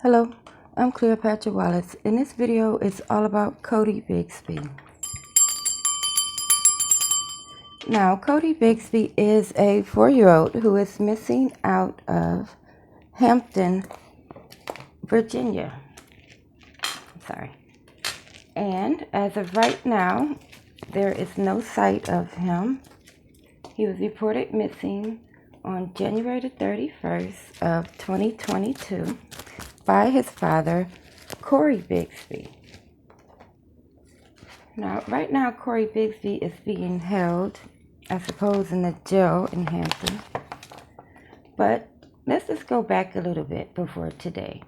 Hello, I'm Cleopatra Wallace, and this video is all about Codi Bigsby. Now, Codi Bigsby is a 4-year-old who is missing out of Hampton, Virginia. And as of right now, there is no sight of him. He was reported missing on January the 31st of 2022 by his father, Codi Bigsby. Now, right now, Codi Bigsby is being held, I suppose, in the jail in Hampton. But let's just go back a little bit before today.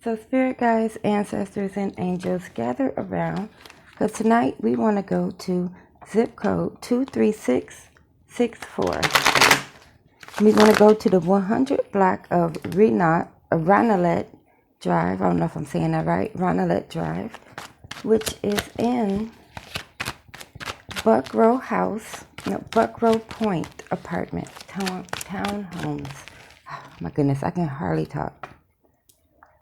So spirit guides, ancestors, and angels, gather around, because tonight we want to go to zip code 23664. We want to go to the 100 block of Ronalette Drive. I don't know if I'm saying that right. Ronalette Drive, which is in Buckrow Point apartment townhomes. Oh, my goodness, I can hardly talk.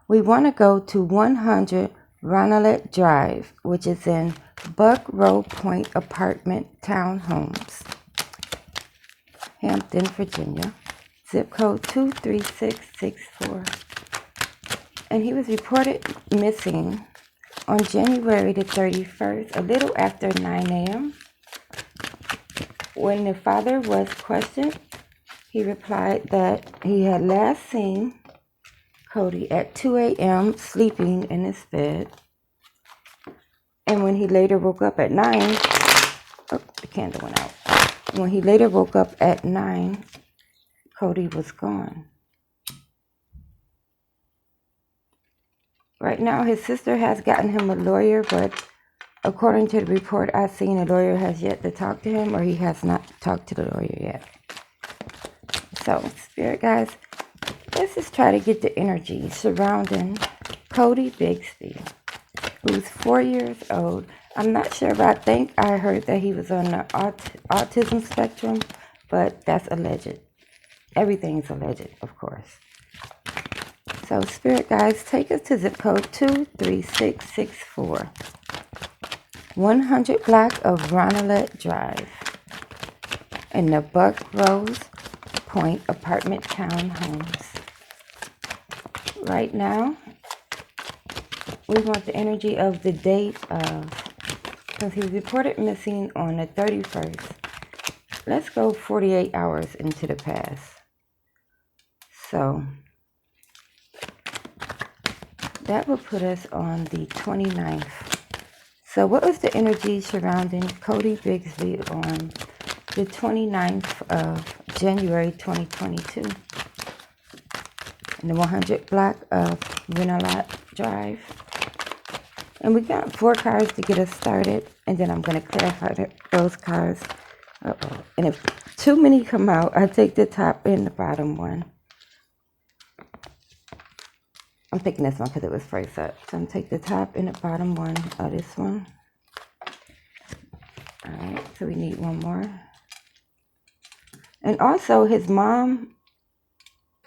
We want to go to 100 Ronalette Drive, which is in Buckrow Point apartment townhomes, Hampton, Virginia, zip code 23664. And he was reported missing on January the 31st, a little after 9 a.m. When the father was questioned, he replied that he had last seen Codi at 2 a.m. sleeping in his bed. And when he later woke up at 9, the candle went out. When he later woke up at 9, Codi was gone. Right now, his sister has gotten him a lawyer, but according to the report I've seen, the lawyer has yet to talk to him, or he has not talked to the lawyer yet. So, spirit guys, let's just try to get the energy surrounding Codi Bigsby, who's 4 years old. I'm not sure, but I think I heard that he was on the autism spectrum, but that's alleged. Everything's alleged, of course. So, spirit guides, take us to zip code 23664. 100 block of Ronalette Drive in the Buckrow Point apartment townhomes. Right now, we want the energy of the date of, because he was reported missing on the 31st. Let's go 48 hours into the past. So that will put us on the 29th. So what was the energy surrounding Codi Bigsby on the 29th of January 2022? In the 100 block of Ronalette Drive. And we got 4 cards to get us started, and then I'm going to clarify those cards. And if too many come out, I take the top and the bottom one. I'm picking this one because it was first up. So I'm going to take the top and the bottom one of this one. Alright, so we need one more. And also, his mom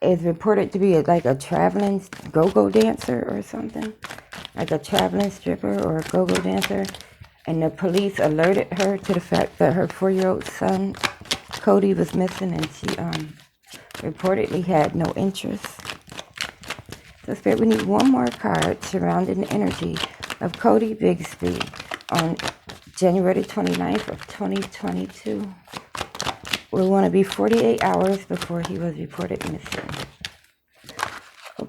is reported to be like a traveling go-go dancer or something. Like a traveling stripper or a go-go dancer. And the police alerted her to the fact that her 4-year-old son, Codi, was missing, and she reportedly had no interest. So, Spirit, we need one more card surrounding the energy of Codi Bigsby on January 29th of 2022. We want to be 48 hours before he was reported missing. Oh.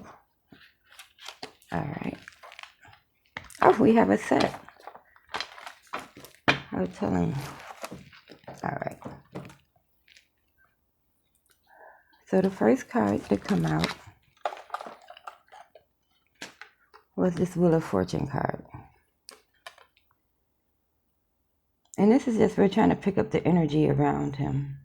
All right. Oh, we have a set. I'll tell him. All right. So the first card to come out was this Wheel of Fortune card. And this is just, we're trying to pick up the energy around him.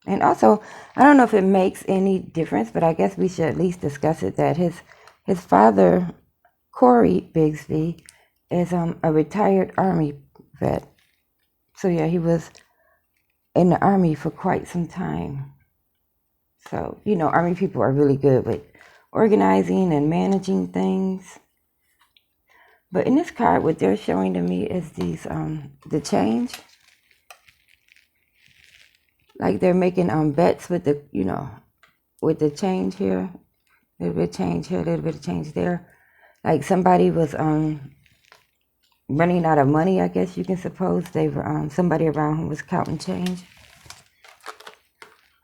And also, I don't know if it makes any difference, but I guess we should at least discuss it, that his father, Codi Bigsby, is a retired Army vet. So yeah, he was in the Army for quite some time. So, Army people are really good with organizing and managing things. But in this card, what they're showing to me is these, the change. Like they're making bets with the, with the change here. A little bit of change here, a little bit of change there. Like somebody was running out of money, I guess you can suppose. They were somebody around who was counting change.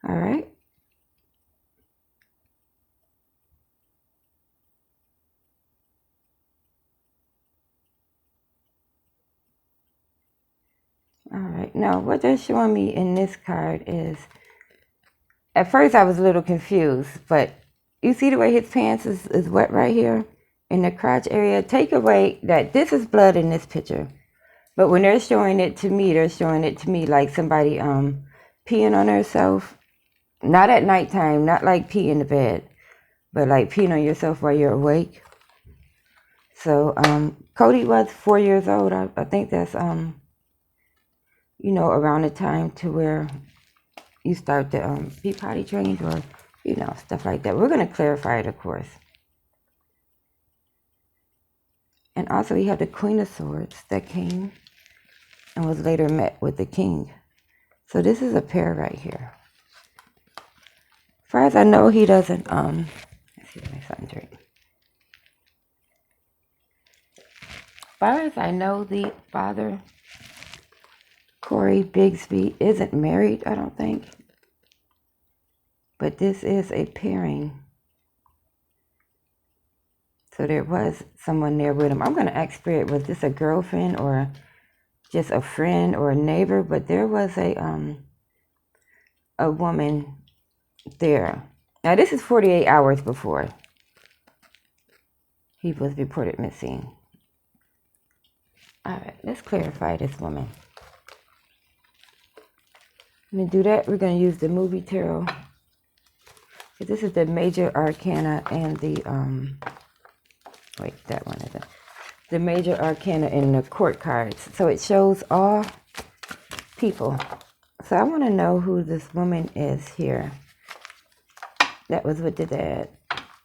All right. All right. Now, what they're showing me in this card is, at first I was a little confused, but you see the way his pants is wet right here in the crotch area? Take away that this is blood in this picture. But when they're showing it to me, they're showing it to me like somebody peeing on herself. Not at nighttime, not like pee in the bed, but like peeing on yourself while you're awake. So Codi was 4 years old. I think that's, around the time to where you start to be potty trained or, stuff like that. We're going to clarify it, of course. And also he had the Queen of Swords that came and was later met with the King. So this is a pair right here. As far as I know, he doesn't, let's see if I make something drink. As far as I know, the father, Corey Bigsby, isn't married, I don't think. But this is a pairing. So there was someone there with him. I'm going to ask Spirit, was this a girlfriend or just a friend or a neighbor? But there was a woman there. Now this is 48 hours before he was reported missing. All right, let's clarify this woman. To do that, we're going to use the movie tarot. So this is the major arcana and the that one isn't. The major arcana and the court cards. So it shows all people. So I want to know who this woman is here. That was with the dad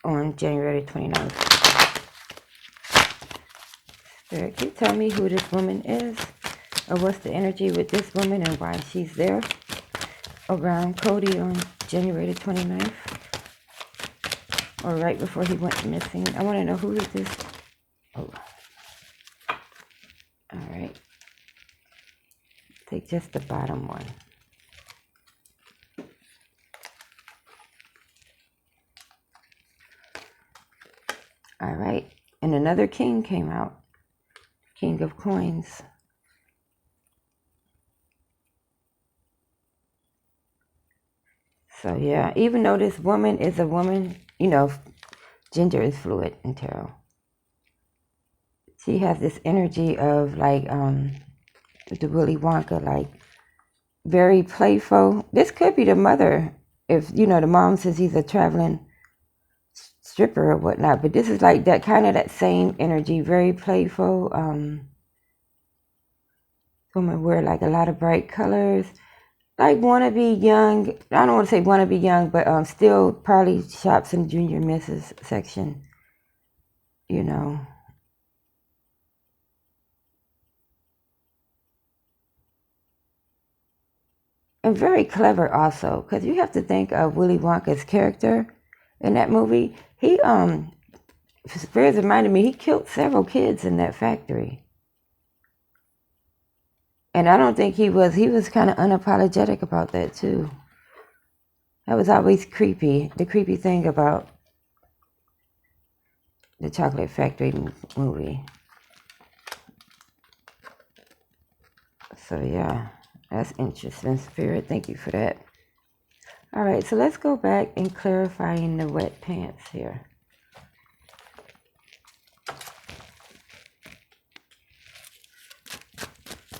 on January 29th. Spirit, can you tell me who this woman is? Or what's the energy with this woman and why she's there around Codi on January 29th? Or right before he went missing. I want to know who is this. Oh. All right. Take just the bottom one. All right. And another king came out. King of Coins. So yeah, even though this woman is a woman, gender is fluid in tarot. She has this energy of like the Willy Wonka, like very playful. This could be the mother, if the mom says he's a traveling stripper or whatnot. But this is like that kind of that same energy, very playful. Woman wear like a lot of bright colors. Like wanna be young. I don't want to say wanna be young, but still probably shops in Junior Misses section. And very clever also, because you have to think of Willy Wonka's character in that movie. He Spirits reminded me he killed several kids in that factory. And I don't think he was kind of unapologetic about that too. That was always creepy. The creepy thing about the Chocolate Factory movie. So yeah, that's interesting, Spirit. Thank you for that. All right, so let's go back and clarifying the wet pants here.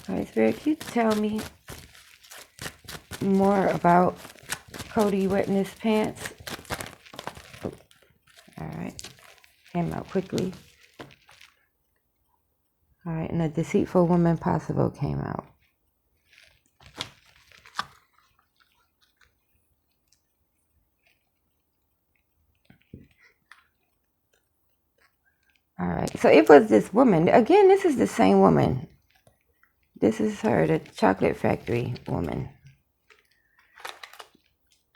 All right, Spirit, can you tell me more about Codi wetting his pants? Oh, all right, came out quickly. All right, and the deceitful woman possible came out. All right. So it was this woman. Again, this is the same woman. This is her, the chocolate factory woman.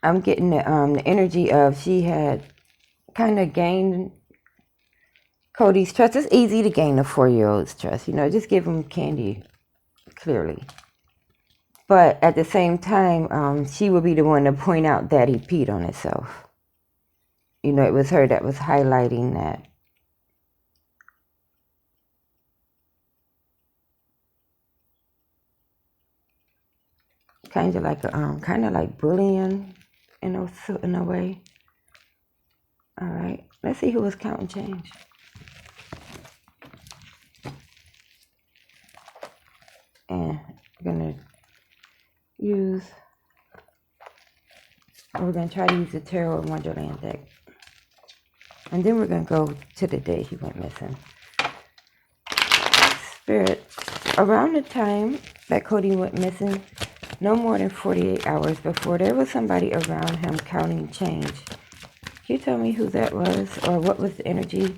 I'm getting the energy of she had kind of gained Codi's trust. It's easy to gain a 4-year-old's trust. Just give him candy, clearly. But at the same time, she would be the one to point out that he peed on himself. It was her that was highlighting that. Kind of like bullying, in a way. All right, let's see who was counting change. And we're gonna try to use the Tarot of Wonderland deck. And then we're gonna go to the day he went missing. Spirit, around the time that Codi went missing, no more than 48 hours before, there was somebody around him counting change. Can you tell me who that was, or what was the energy?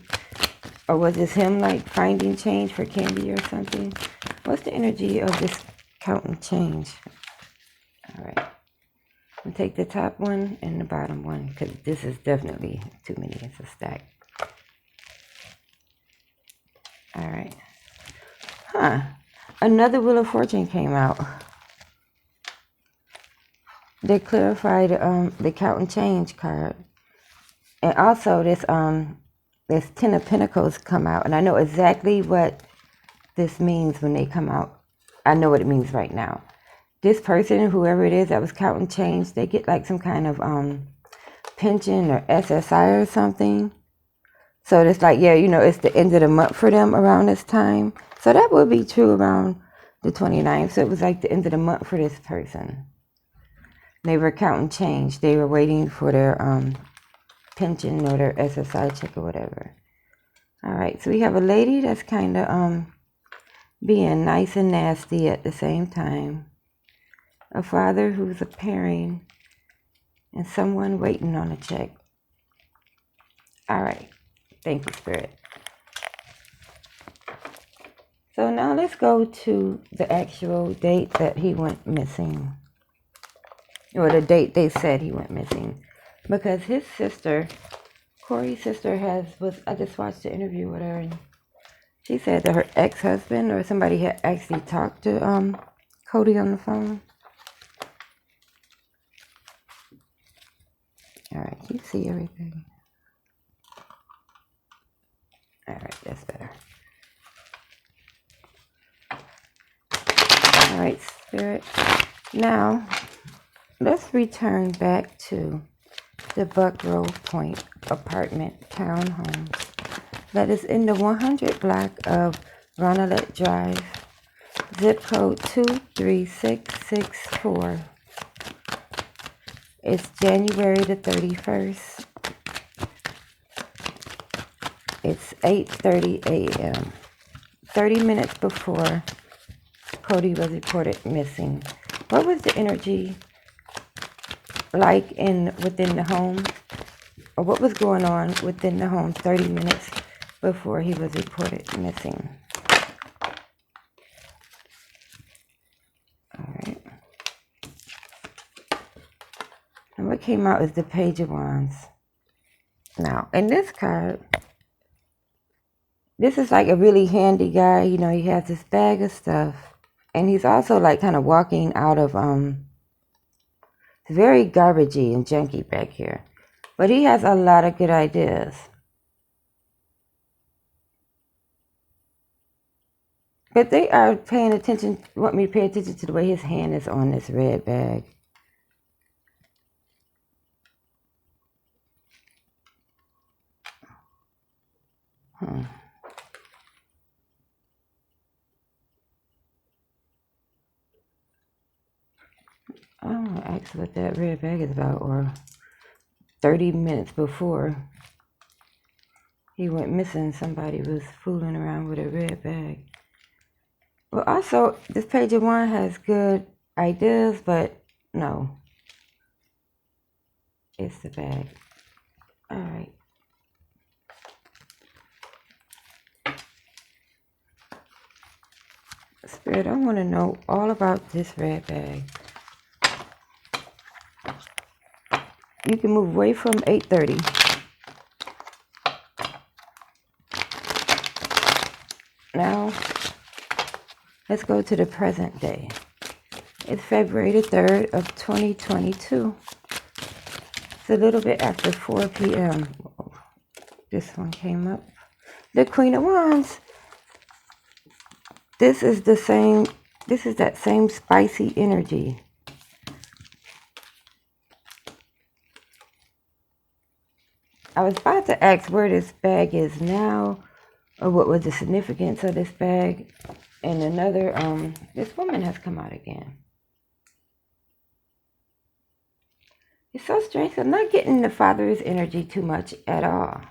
Or was this him like finding change for candy or something? What's the energy of this counting change? All right. I'll take the top one and the bottom one, because this is definitely too many. It's a stack. All right. Another Wheel of Fortune came out. They clarified the count and change card. And also this Ten of Pentacles come out. And I know exactly what this means when they come out. I know what it means right now. This person, whoever it is that was counting change, they get like some kind of pension or SSI or something. So it's like, it's the end of the month for them around this time. So that would be true around the 29th. So it was like the end of the month for this person. They were counting change. They were waiting for their pension or their SSI check or whatever. All right, so we have a lady that's kind of being nice and nasty at the same time. A father who's a parent, and someone waiting on a check. All right, thank you, Spirit. So now let's go to the actual date that he went missing. Or the date they said he went missing. Because his sister, Corey's sister, I just watched the interview with her, and she said that her ex-husband or somebody had actually talked to Codi on the phone. All right, you see everything? All right, that's better. All right, Spirit. Now, let's return back to the Buck Grove Point apartment townhome that is in the 100 block of Ronalette Drive, zip code 23664. It's January the 31st. It's 8:30 a.m. 30 minutes before Codi was reported missing. What was the energy like within the home? Or what was going on within the home 30 minutes before he was reported missing? All right. And what came out is the Page of Wands. Now, in this card, this is like a really handy guy. He has this bag of stuff. And he's also like kind of walking out of, it's very garbagey and junky back here. But he has a lot of good ideas. But they are want me to pay attention to the way his hand is on this red bag. I don't want to ask what that red bag is about, or 30 minutes before he went missing, somebody was fooling around with a red bag. Well, also, this Page of Wands has good ideas, but no. It's the bag. All right. Spirit, I want to know all about this red bag. You can move away from 8:30. Now, let's go to the present day. It's February the 3rd of 2022. It's a little bit after 4 p.m. This one came up. The Queen of Wands. This is that same spicy energy. I was about to ask where this bag is now, or what was the significance of this bag. And another, this woman has come out again. It's so strange. I'm not getting the Father's energy too much at all.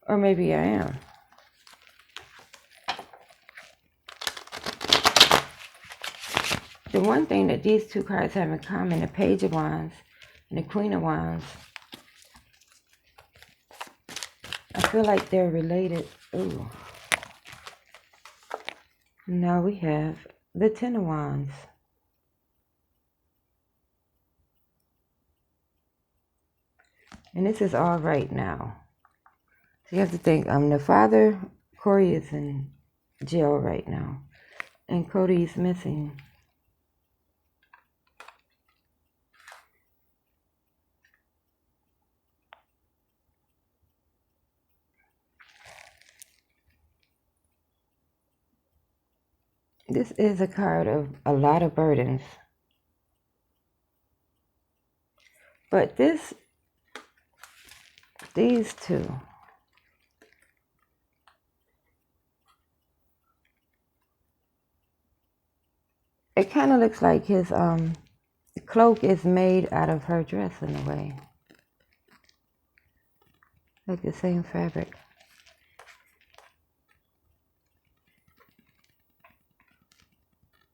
Or maybe I am. The one thing that these two cards have in common, the Page of Wands and the Queen of Wands, I feel like they're related. Ooh. Now we have the Ten of Wands. And this is all right now. So you have to think, the father, Corey, is in jail right now. And Cody's missing. This is a card of a lot of burdens. But these two, it kind of looks like his cloak is made out of her dress in a way. Like the same fabric.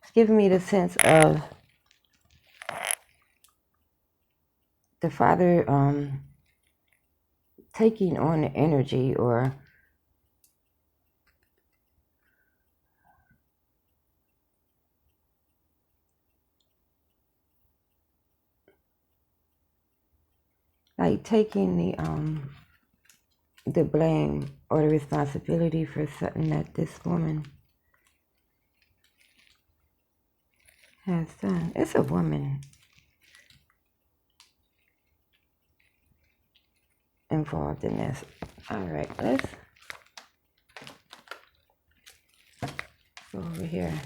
It's giving me the sense of the father taking on the energy, or like taking the blame or the responsibility for something that this woman has done. It's a woman involved in this. All right, let's go over here.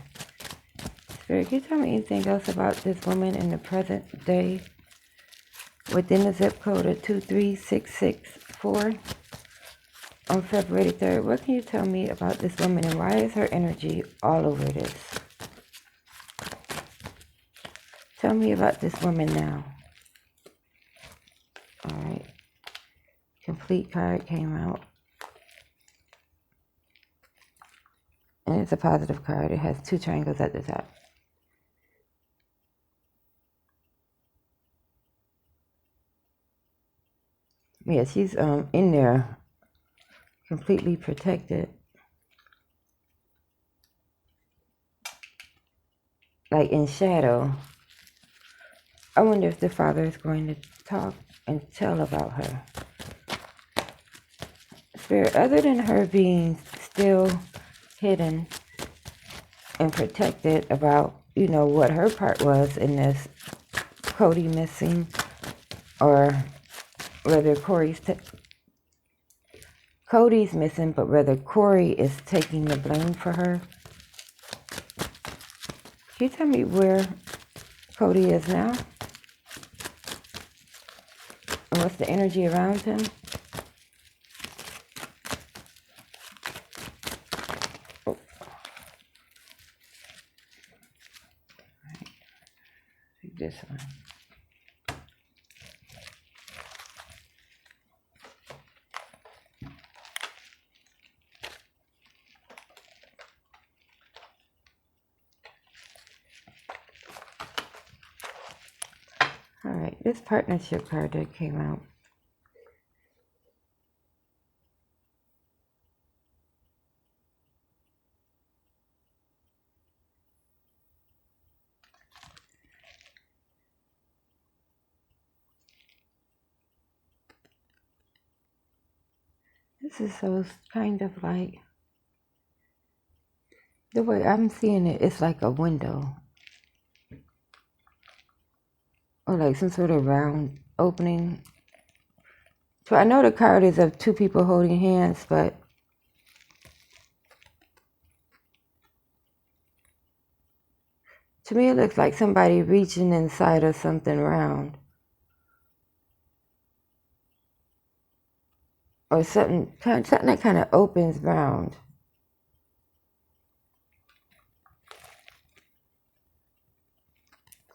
Spirit, can you tell me anything else about this woman in the present day within the zip code of 23664 on February 3rd? What can you tell me about this woman, and why is her energy all over this? Tell me about this woman now. All right. Complete card came out. And it's a positive card. It has two triangles at the top. Yeah, she's in there, completely protected. Like in shadow. I wonder if the father is going to talk and tell about her. Spirit, other than her being still hidden and protected about, what her part was in this Cody missing, or whether Cody's missing, but whether Corey is taking the blame for her. Can you tell me where Cody is now? And what's the energy around him? Oh. Right. Take this one. Alright, this partnership card that came out. This is so kind of like, the way I'm seeing it, it's like a window. Or like some sort of round opening. So I know the card is of two people holding hands, but to me it looks like somebody reaching inside of something round. Or something that kind of opens round.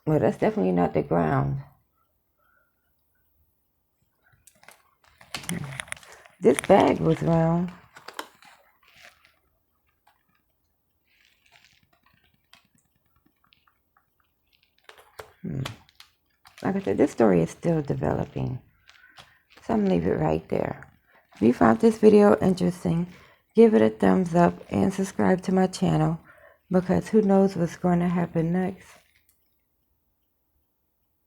Well, that's definitely not the ground. This bag was round. Like I said, this story is still developing. So I'm going to leave it right there. If you found this video interesting, give it a thumbs up and subscribe to my channel, because who knows what's going to happen next.